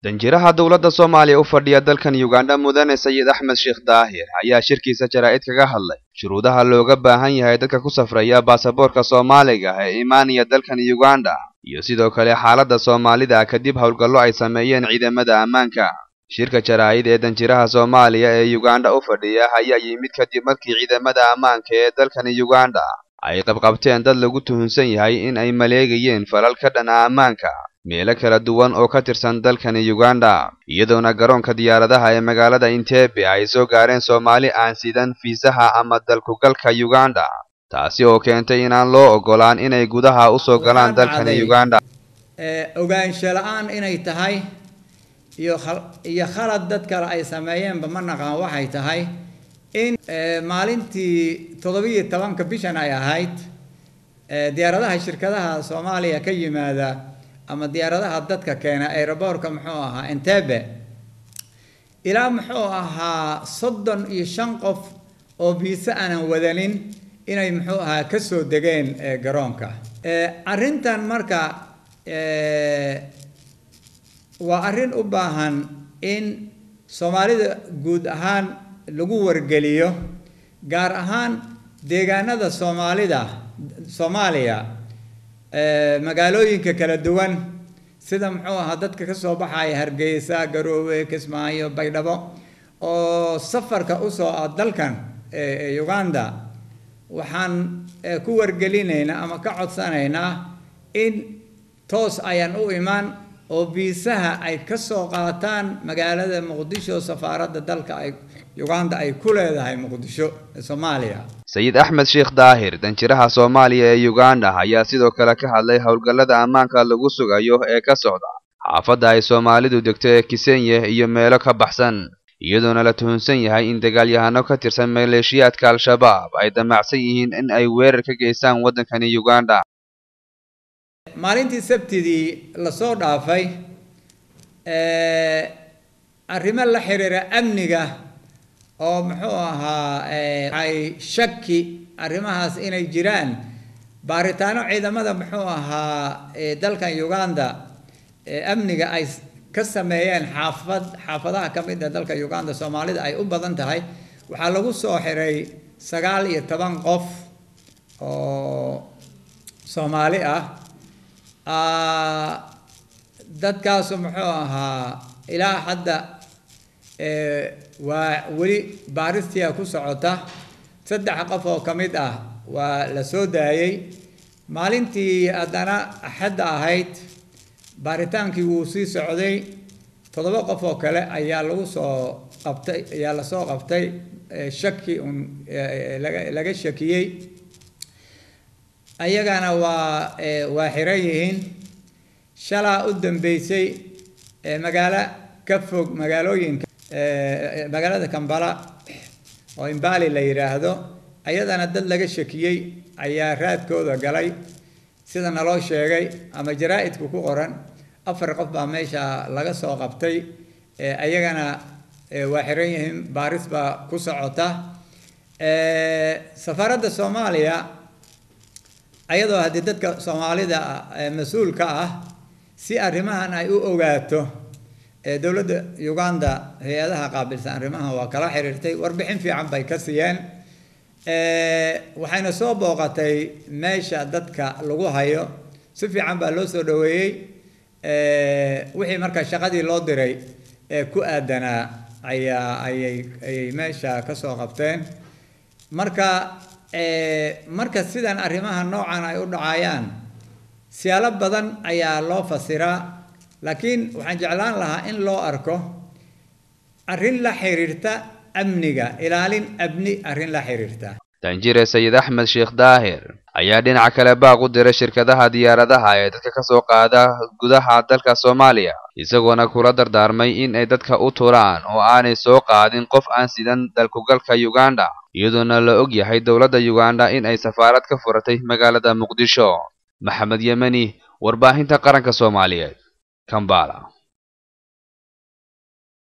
danjiraha dawladda Soomaaliya u fadhiya dalkan Uganda mudane Sayid Axmed Sheekh Daahir ayaa shirkiisa jaraa'id kaga hadlay shuruudaha looga baahan yahay dadka ku safraya baasaboorka Soomaaliga ee imaanaya dalkan Uganda iyo sidoo kale xaaladda Soomaalida kadib hawlgallo ay sameeyeen ciidamada ammaanka. Shirka jaraa'id ee danjiraha Soomaaliya ee Uganda u fadhiya ayaa yimid kadib markii ciidamada ammaanka ee dalkan Uganda ay qabqabteen dad lagu tuhunsan yahay in ay maleegayeen falal ka dhan ah ammaanka meelo kala duwan oo ka tirsan dalkan Uganda, iyadoona garoonka diyaaradaha ee magaalada Entebbe ay soo gaareen Soomaali aan sidan fiisaha ama dalku-galka Uganda, taasi oo keentay inaan loo ogolaan inay gudaha u soo galaan dalkan Uganda. Ogaansho la'aan inay tahay iyo khalad dad kale ay sameeyeen ma naqaan waxay tahay in maalintii 17 bishan ay ahayd diyaaradaha shirkadaha Soomaaliya ka yimaada ama diyaaradaha dadka keena airportka muxuu ahaa Entebbe ilaa muxuu ahaa 35 qof oo biisa aan wadanin inay muxuu ahaa ka soo degeen garoonka. Arrintan marka waa arrin u baahan in Soomaalida guud ahaan lagu wargeliyo, gaar ahaan deegaanada Soomaaliya magaalooyinka kala duwan sida muxuu ahaa dadka ka soo baxaya Hargeysa, Garowe, Kismaayo, Baydhabo oo safarka u soo dalkan Uganda, waxaan ku wargelinaynaa ama ka codsanaynaa in toos ayaan u imaan oo biisaha ay ka soo qaataan magaalada Muqdisho, safaaradda dalka ay Uganda ay ku leedahay Muqdisho Soomaaliya. Sayid Axmed Sheekh Daahir danjiraha Soomaaliya ee Uganda ayaa sidoo kale ka hadlay hawlgallada ammaanka lagu sugayo ee ka socda xaafadda ay Soomaalidu degto ee Kisenye iyo meelo ka baxsan, iyadoona la tuhunsan yahay in dagaalyahano ka tirsan maleeshiyaadka Al-Shabaab ay damacsan yihiin in ay weerar ka geystaan waddankan Uganda. Maalintii Sabtidii la soo dhaafay arrimo la xiriira amniga oo muxuu ahaa ay shaki arrimahaas inay jiraan baaritaano ciidamada muxuu ahaa dalkan Uganda amniga ay ka sameeyeen xaafadaha ka mid ah dalka Uganda Soomaalida ay u badan tahay. Waxaa lagu soo xiray 19 qof oo Soomaali dadkaas muxuu ahaa ilaa hadda waa weli baaristii ku socota. 3 qof oo kamid waa la soo daayay. Maalintii adana axadda ahayd baaritaankii wuu sii socday. 7 qof oo kale ayaa lagu soo qabtay, la soo qabtay shaki laga shakiyay, ayagana waa xiran yihiin. Shalaa u dambeysay magaalo ka fog magaalooyinka magaalada Kampala oo Mbali la yiraahdo, ayadana dad laga shakiyay ayaa raadkooda galay sida naloo sheegay ama jaraa'idku ku qoran. 4 qof baa meesha laga soo qabtay, ayagana waa xiran yihiin, baaris baa ku socota. Safaaradda Soomaaliya ayadoo haddii dadka Soomaalida mas'uulka si arrimahan ay u ogaato dawladda Uganda hay'adaha qaabilsan arrimahan waa kala xiriirtay, warbixin fiican bay ka siiyeen. Waxayna soo booqatay meesha dadka lagu hayo, si fiican baa loo soo dhaweeyay. Wixii marka shaqadii loo diray ku aadanaa ayay meesha ka soo qabteen. Marka sidan arrimaha noocan ay u dhacayaan siyaalo badan ayaa loo fasiraa, laakiin waxaan jeclaan lahaa in loo arko arrin la xiriirta amniga, ilaalin amni arrin la xiriirta. Danjire Sayid Axmed Sheekh Daahir ayaa dhinaca kale baaq u diray shirkadaha diyaaradaha ee dadka ka soo qaada gudaha dalka Soomaaliya, isagoona kula dardaarmay in ay dadka u turaan oo aanay soo qaadin qof aan sidan dalku-galka Uganda, iyadoona la og yahay dawladda Uganda in ay safaarad ka furatay magaalada Muqdisho. Maxamed Yemani, warbaahinta qaranka Soomaaliyeed, Kampala.